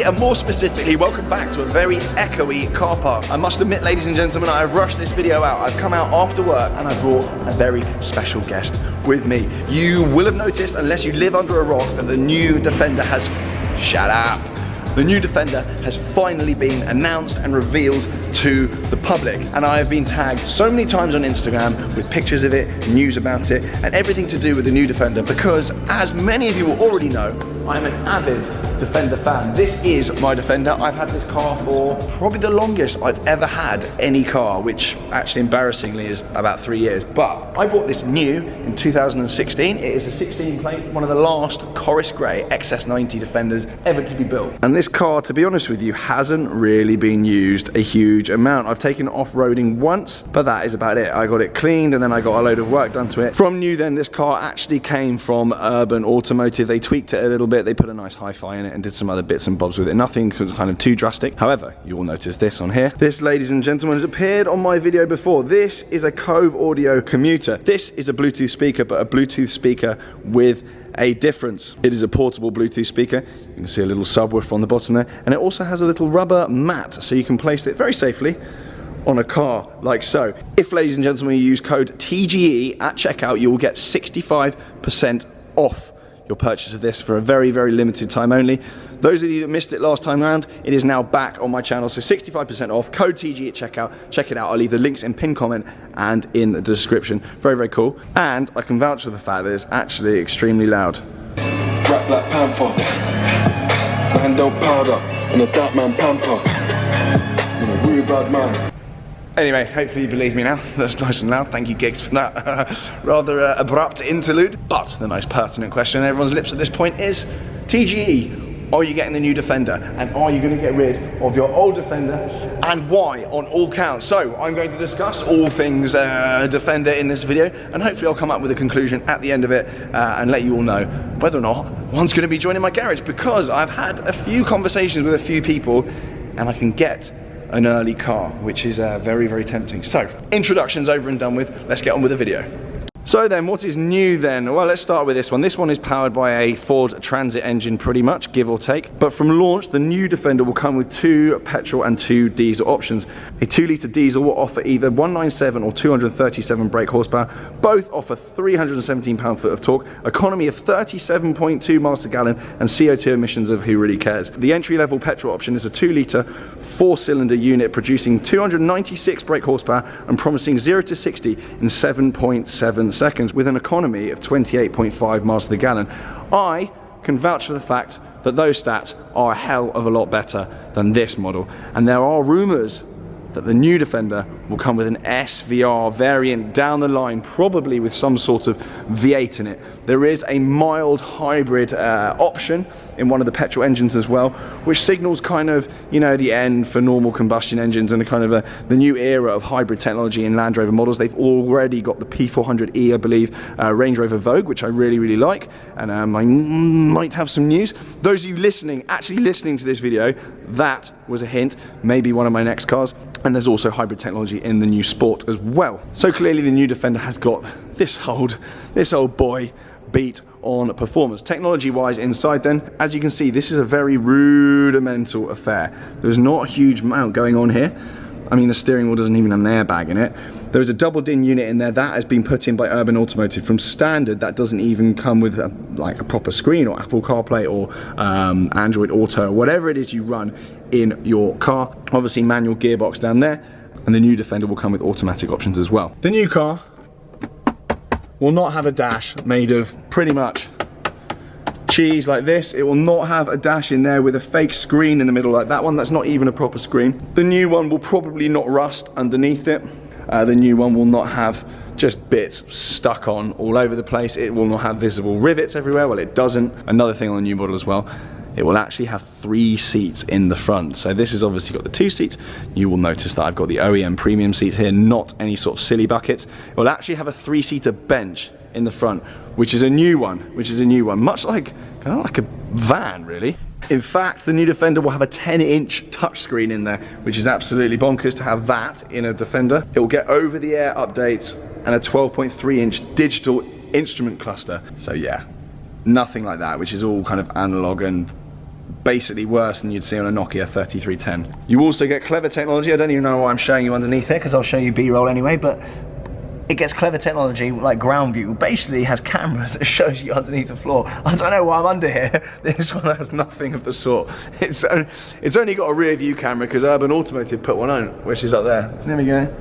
everybody, and more specifically, welcome back to a very echoey car park. I must admit, ladies and gentlemen, I have rushed this video out. I've come out after work and I brought a very special guest with me. You will have noticed, unless you live under a rock, that the new Defender has... Shut up! The new Defender has finally been announced and revealed to the public, and I have been tagged so many times on Instagram with pictures of it, news about it, and everything to do with the new Defender, because as many of you will already know, I'm an avid Defender fan. This is my Defender. I've had this car for probably the longest I've ever had any car, which actually embarrassingly is about 3 years. But I bought this new in 2016. It is a 16 plate, one of the last Corris Grey XS90 Defenders ever to be built. And this car, to be honest with you, hasn't really been used a huge amount. I've taken it off-roading once, but that is about it. I got it cleaned and then I got a load of work done to it. From new then, this car actually came from Urban Automotive. They tweaked it a little bit. They put a nice hi-fi in it and did some other bits and bobs with it. Nothing kind of too drastic. However, you will notice this on here. This, ladies and gentlemen, has appeared on my video before. This is a Cove Audio commuter. This is a Bluetooth speaker, but a Bluetooth speaker with a difference. It is a portable Bluetooth speaker. You can see a little subwoofer on the bottom there, and it also has a little rubber mat, so you can place it very safely on a car like so. If, ladies and gentlemen, you use code TGE at checkout, you will get 65% off your purchase of this for a very, very limited time only. Those of you that missed it last time around, it is now back on my channel, so 65% off, code TG at checkout. Check it out. I'll leave the links in pinned comment and in the description. Very, very cool. And I can vouch for the fact that it's actually extremely loud. Rap Black Panther, Mando powder, and a dark man pamper, and a real bad man. Anyway, hopefully you believe me now. That's nice and loud. Thank you, Gigs, for that rather abrupt interlude. But the most pertinent question on everyone's lips at this point is, TGE, are you getting the new Defender? And are you going to get rid of your old Defender? And why, on all counts? So, I'm going to discuss all things Defender in this video, and hopefully I'll come up with a conclusion at the end of it and let you all know whether or not one's going to be joining my garage, because I've had a few conversations with a few people and I can get an early car, which is very, very tempting. So, introductions over and done with. Let's get on with the video. So then, what is new then? Well, let's start with this one. This one is powered by a Ford Transit engine, pretty much, give or take. But from launch, the new Defender will come with 2 petrol and 2 diesel options. A 2-litre diesel will offer either 197 or 237 brake horsepower. Both offer 317 pound-foot of torque, economy of 37.2 miles per gallon, and CO2 emissions of who really cares. The entry-level petrol option is a 2-litre 4-cylinder unit producing 296 brake horsepower and promising 0 to 60 in 7.7 seconds with an economy of 28.5 miles to the gallon. I can vouch for the fact that those stats are a hell of a lot better than this model, and there are rumours that the new Defender will come with an SVR variant down the line, probably with some sort of V8 in it. There is a mild hybrid option in one of the petrol engines as well, which signals kind of, you know, the end for normal combustion engines and a kind of the new era of hybrid technology in Land Rover models. They've already got the P400e, I believe, Range Rover Vogue, which I really, really like, and I might have some news. Those of you listening, actually listening to this video, that was a hint, maybe one of my next cars. And there's also hybrid technology in the new Sport as well. So clearly the new Defender has got this old boy beat on performance. Technology-wise inside then, as you can see, this is a very rudimental affair. There's not a huge amount going on here. I mean, the steering wheel doesn't even have an airbag in it. There is a double DIN unit in there that has been put in by Urban Automotive. From standard, that doesn't even come with like a proper screen or Apple CarPlay or Android Auto, or whatever it is you run in your car. Obviously manual gearbox down there, and the new Defender will come with automatic options as well. The new car will not have a dash made of pretty much cheese like this. It will not have a dash in there with a fake screen in the middle like that one. That's not even a proper screen. The new one will probably not rust underneath it. The new one will not have just bits stuck on all over the place. It will not have visible rivets everywhere. Well, it doesn't. Another thing on the new model as well, it will actually have 3 seats in the front. So this has obviously got the 2 seats. You will notice that I've got the OEM premium seats here, not any sort of silly buckets. It will actually have a 3-seater bench in the front, which is a new one, much like, kind of like a van really. In fact, the new Defender will have a 10-inch touchscreen in there, which is absolutely bonkers to have that in a Defender. It will get over-the-air updates and a 12.3-inch digital instrument cluster. So yeah, nothing like that, which is all kind of analog and basically worse than you'd see on a Nokia 3310. You also get clever technology. I don't even know why I'm showing you underneath here, because I'll show you B-roll anyway, but it gets clever technology like ground view. Basically has cameras that shows you underneath the floor. I don't know why I'm under here. This one has nothing of the sort. It's only got a rear view camera because Urban Automotive put one on, which is up there. There we go.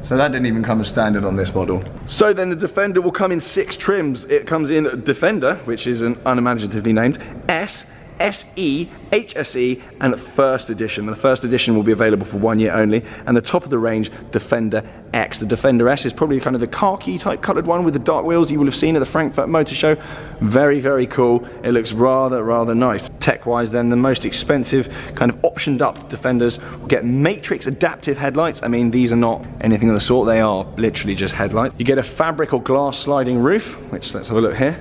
So that didn't even come as standard on this model. So then the Defender will come in 6 trims. It comes in Defender, which is an unimaginatively named, S, SE, HSE, and First Edition. The First Edition will be available for 1 year only, and the top of the range Defender X. The Defender S is probably kind of the khaki type coloured one with the dark wheels you will have seen at the Frankfurt Motor Show. Very, very cool. It looks rather nice. Tech-wise then, the most expensive kind of optioned up Defenders will get Matrix adaptive headlights. I mean, these are not anything of the sort, they are literally just headlights. You get a fabric or glass sliding roof, which let's have a look here.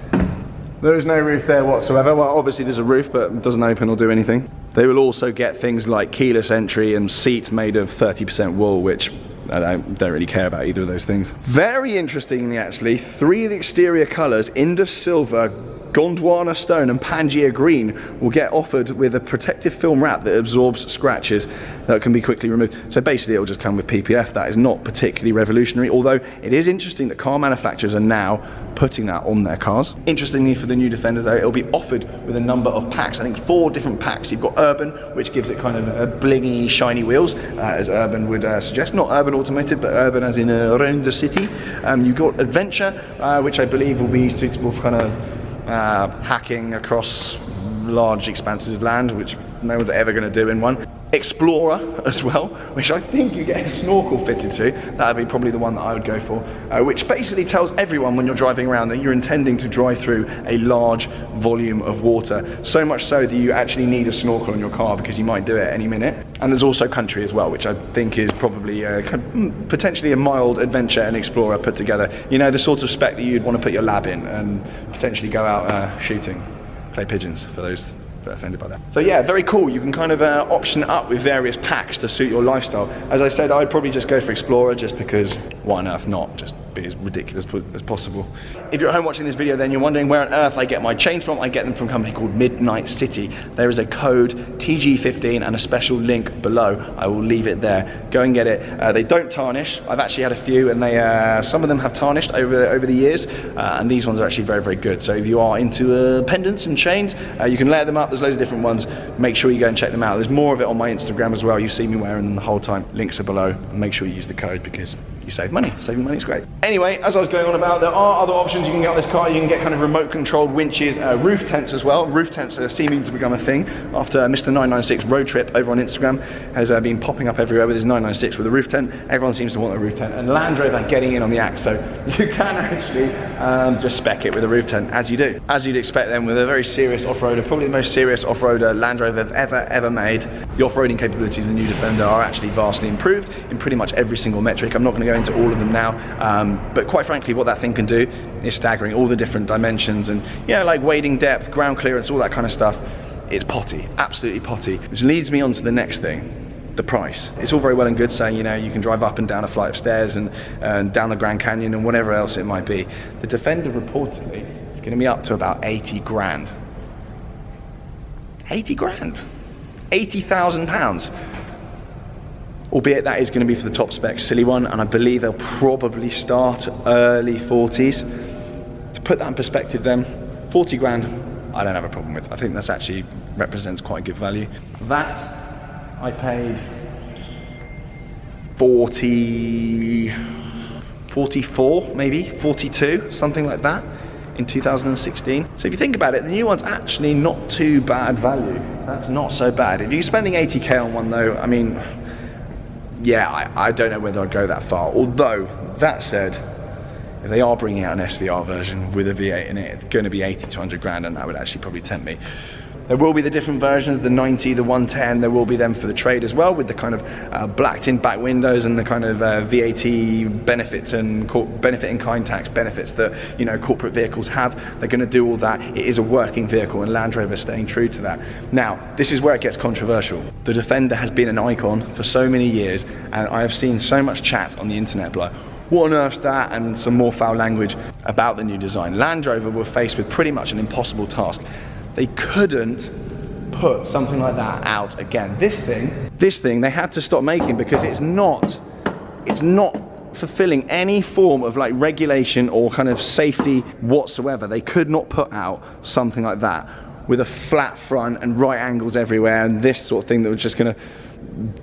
There is no roof there whatsoever. Well, obviously there's a roof, but it doesn't open or do anything. They will also get things like keyless entry and seats made of 30% wool, which I don't really care about either of those things. Very interestingly, actually, 3 of the exterior colours, Indus Silver, Gondwana Stone and Pangaea Green, will get offered with a protective film wrap that absorbs scratches that can be quickly removed. So basically it will just come with PPF. That is not particularly revolutionary, although it is interesting that car manufacturers are now putting that on their cars. Interestingly for the new Defender though, it will be offered with a number of packs. I think 4 different packs. You've got Urban, which gives it kind of a blingy, shiny wheels, as Urban would suggest. Not Urban Automotive, but Urban as in around the city. You've got Adventure, which I believe will be suitable for kind of hacking across large expanses of land, which no one's ever going to do in one. Explorer as well, which I think you get a snorkel fitted to. That would be probably the one that I would go for, which basically tells everyone when you're driving around that you're intending to drive through a large volume of water. So much so that you actually need a snorkel on your car because you might do it any minute. And there's also Country as well, which I think is probably potentially a mild Adventure and Explorer put together. You know, the sort of spec that you'd want to put your lab in and potentially go out shooting, play pigeons for those offended by that. So yeah, very cool. You can kind of option up with various packs to suit your lifestyle. As I said, I'd probably just go for Explorer just because why on earth not? Just be as ridiculous as possible. If you're at home watching this video then you're wondering where on earth I get my chains from, I get them from a company called Midnight City. There is a code TG15 and a special link below. I will leave it there. Go and get it. They don't tarnish. I've actually had a few and they some of them have tarnished over the years, and these ones are actually very good. So if you are into pendants and chains, you can layer them up. There's loads of different ones. Make sure you go and check them out. There's more of it on my Instagram as well. You see me wearing them the whole time. Links are below. And make sure you use the code because you save money. Saving money is great. Anyway, as I was going on about, there are other options you can get on this car. You can get kind of remote controlled winches, roof tents as well. Roof tents are seeming to become a thing after Mr. 996 Road Trip over on Instagram has been popping up everywhere with his 996 with a roof tent. Everyone seems to want a roof tent, and Land Rover getting in on the act, so you can actually just spec it with a roof tent, as you do. As you'd expect then with a very serious off-roader, probably the most serious off-roader Land Rover have ever made. The off-roading capabilities of the new Defender are actually vastly improved in pretty much every single metric. I'm not going to go into all of them now, but quite frankly what that thing can do is staggering. All the different dimensions and, you know, like wading depth, ground clearance, all that kind of stuff. It's potty, absolutely potty. Which leads me on to the next thing, the price. It's all very well and good saying, you know, you can drive up and down a flight of stairs and down the Grand Canyon and whatever else it might be. The Defender reportedly is going to be up to about 80 grand. 80 grand? £80,000. Albeit that is going to be for the top spec silly one, and I believe they'll probably start early 40s. To put that in perspective then, 40 grand I don't have a problem with. I think that's actually represents quite good value. That I paid 44 maybe, 42, something like that in 2016. So if you think about it, the new one's actually not too bad value. That's not so bad. If you're spending 80k on one though, I mean, yeah, I don't know whether I'd go that far. Although, that said, if they are bringing out an SVR version with a V8 in it, it's going to be 80 to 100 grand, and that would actually probably tempt me. There will be the different versions, the 90, the 110, there will be them for the trade as well, with the kind of blacked in back windows and the kind of VAT benefits and benefit in kind tax benefits that, you know, corporate vehicles have. They're going to do all that. It is a working vehicle, and Land Rover is staying true to that. Now, this is where it gets controversial. The Defender has been an icon for so many years, and I have seen so much chat on the internet like, what on earth's that, and some more foul language about the new design. Land Rover were faced with pretty much an impossible task. They couldn't put something like that out again. This thing they had to stop making because it's not fulfilling any form of like regulation or kind of safety whatsoever. They could not put out something like that with a flat front and right angles everywhere and this sort of thing that was just going to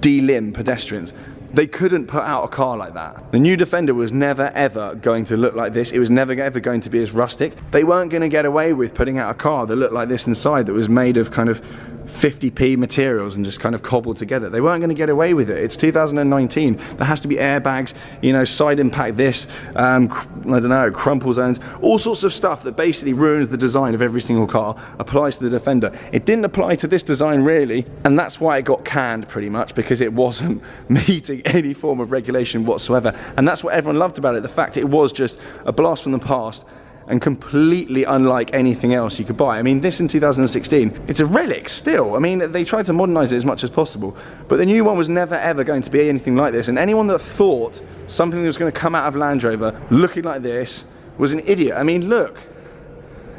delimb pedestrians. They couldn't put out a car like that. The new Defender was never ever going to look like this. It was never ever going to be as rustic. They weren't going to get away with putting out a car that looked like this inside, that was made of kind of 50p materials and just kind of cobbled together. They weren't going to get away with it. It's 2019. There has to be airbags, you know, side impact this, I don't know, crumple zones, all sorts of stuff that basically ruins the design of every single car applies to the Defender. It didn't apply to this design really, and that's why it got canned pretty much, because it wasn't meeting any form of regulation whatsoever. And that's what everyone loved about it, the fact it was just a blast from the past and completely unlike anything else you could buy. I mean, this in 2016, it's a relic still. I mean, they tried to modernize it as much as possible, but the new one was never ever going to be anything like this. And anyone that thought something that was going to come out of Land Rover looking like this was an idiot. I mean, look,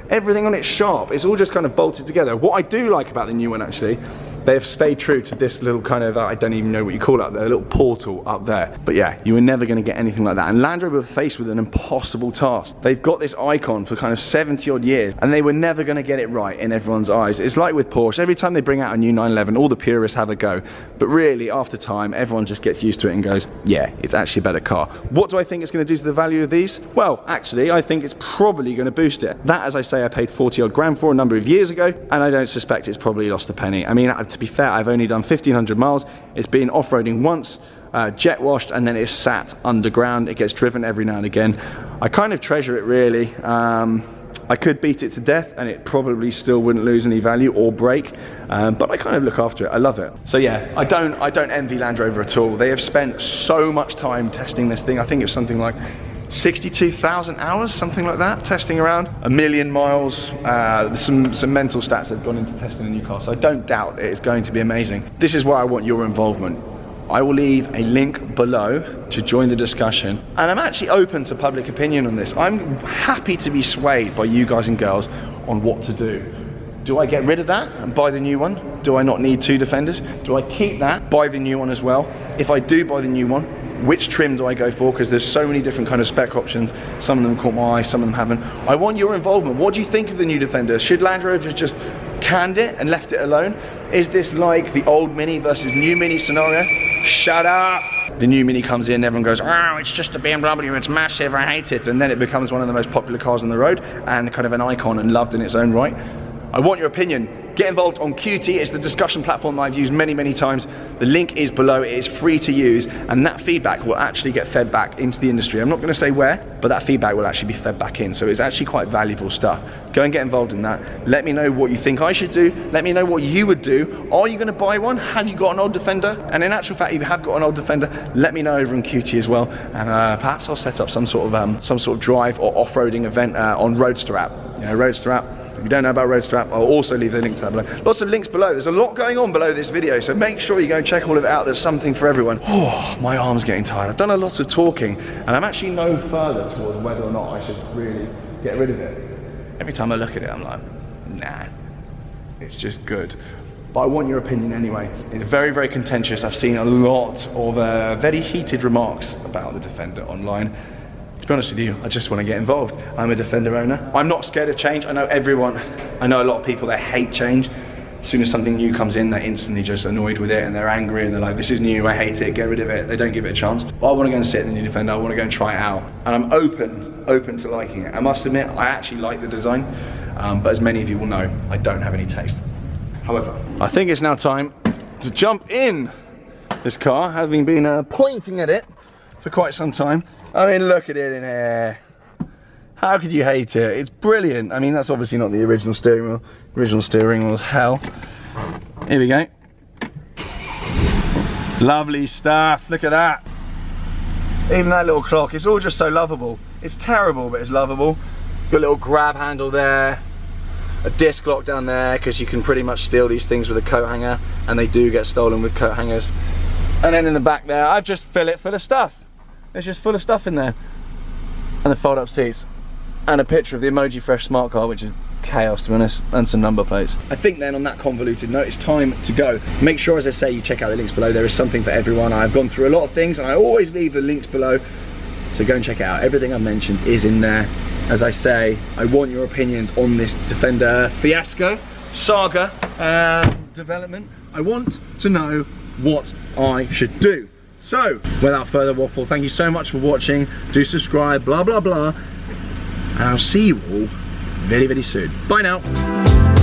everything on it's sharp. It's all just kind of bolted together. What I do like about the new one, actually, they have stayed true to this little kind of, I don't even know what you call it up there, a little portal up there. But yeah, you were never going to get anything like that. And Land Rover were faced with an impossible task. They've got this icon for kind of 70 odd years, and they were never going to get it right in everyone's eyes. It's like with Porsche. Every time they bring out a new 911, all the purists have a go. But really, after time, everyone just gets used to it and goes, yeah, it's actually a better car. What do I think it's going to do to the value of these? Well, actually, I think it's probably going to boost it. That, as I say, I paid 40 odd grand for a number of years ago, and I don't suspect it's probably lost a penny. I mean, to be fair, I've only done 1,500 miles. It's been off-roading once, jet washed, and then it's sat underground. It gets driven every now and again. I kind of treasure it really. I could beat it to death and it probably still wouldn't lose any value or break, but I kind of look after it. I love it. So yeah, I don't envy Land Rover at all. They have spent so much time testing this thing. I think it's something like 62,000 hours, something like that, testing around, 1 million miles, some mental stats have gone into testing a new car, so I don't doubt it's going to be amazing. This is where I want your involvement. I will leave a link below to join the discussion, and I'm actually open to public opinion on this. I'm happy to be swayed by you guys and girls on what to do. Do I get rid of that and buy the new one? Do I not need 2 Defenders? Do I keep that, buy the new one as well? If I do buy the new one, which trim do I go for? Because there's so many different kind of spec options. Some of them caught my eye, some of them haven't. I want your involvement. What do you think of the new Defender? Should Land Rover just canned it and left it alone? Is this like the old Mini versus new Mini scenario? Shut up! The new Mini comes in, everyone goes, oh, it's just a BMW, it's massive, I hate it. And then it becomes one of the most popular cars on the road and kind of an icon and loved in its own right. I want your opinion. Get involved on QT. It's the discussion platform that I've used many, many times. The link is below. It is free to use, and that feedback will actually get fed back into the industry. I'm not going to say where, but that feedback will actually be fed back in. So it's actually quite valuable stuff. Go and get involved in that. Let me know what you think I should do. Let me know what you would do. Are you going to buy one? Have you got an old Defender? And in actual fact, if you have got an old Defender, let me know over in QT as well. And perhaps I'll set up some sort of drive or off-roading event on Roadster app. You know, Roadster app. If you don't know about Roadster app, I'll also leave the link to that below. Lots of links below. There's a lot going on below this video, so make sure you go and check all of it out. There's something for everyone. Oh, my arm's getting tired. I've done a lot of talking, and I'm actually no further towards whether or not I should really get rid of it. Every time I look at it, I'm like, nah, it's just good. But I want your opinion anyway. It's very, very contentious. I've seen a lot of very heated remarks about the Defender online. To be honest with you, I just want to get involved. I'm a Defender owner. I'm not scared of change. I know a lot of people that hate change. As soon as something new comes in, they're instantly just annoyed with it and they're angry and they're like, this is new, I hate it, get rid of it. They don't give it a chance. But I want to go and sit in the new Defender. I want to go and try it out. And I'm open to liking it. I must admit, I actually like the design. But as many of you will know, I don't have any taste. However, I think it's now time to jump in this car, having been pointing at it for quite some time. I mean, look at it in here. How could you hate it? It's brilliant. I mean, that's obviously not the original steering wheel. The original steering wheel was hell. Here we go. Lovely stuff. Look at that. Even that little clock, it's all just so lovable. It's terrible, but it's lovable. Got a little grab handle there. A disc lock down there, because you can pretty much steal these things with a coat hanger, and they do get stolen with coat hangers. And then in the back there, I've just filled it full of stuff. It's just full of stuff in there. And the fold-up seats. And a picture of the Emoji Fresh smart car, which is chaos, to be honest, and some number plates. I think then on that convoluted note, it's time to go. Make sure, as I say, you check out the links below. There is something for everyone. I've gone through a lot of things and I always leave the links below. So go and check it out. Everything I've mentioned is in there. As I say, I want your opinions on this Defender fiasco, saga, development. I want to know what I should do. So, without further waffle, thank you so much for watching. Do subscribe, blah, blah, blah. And I'll see you all very, very soon. Bye now.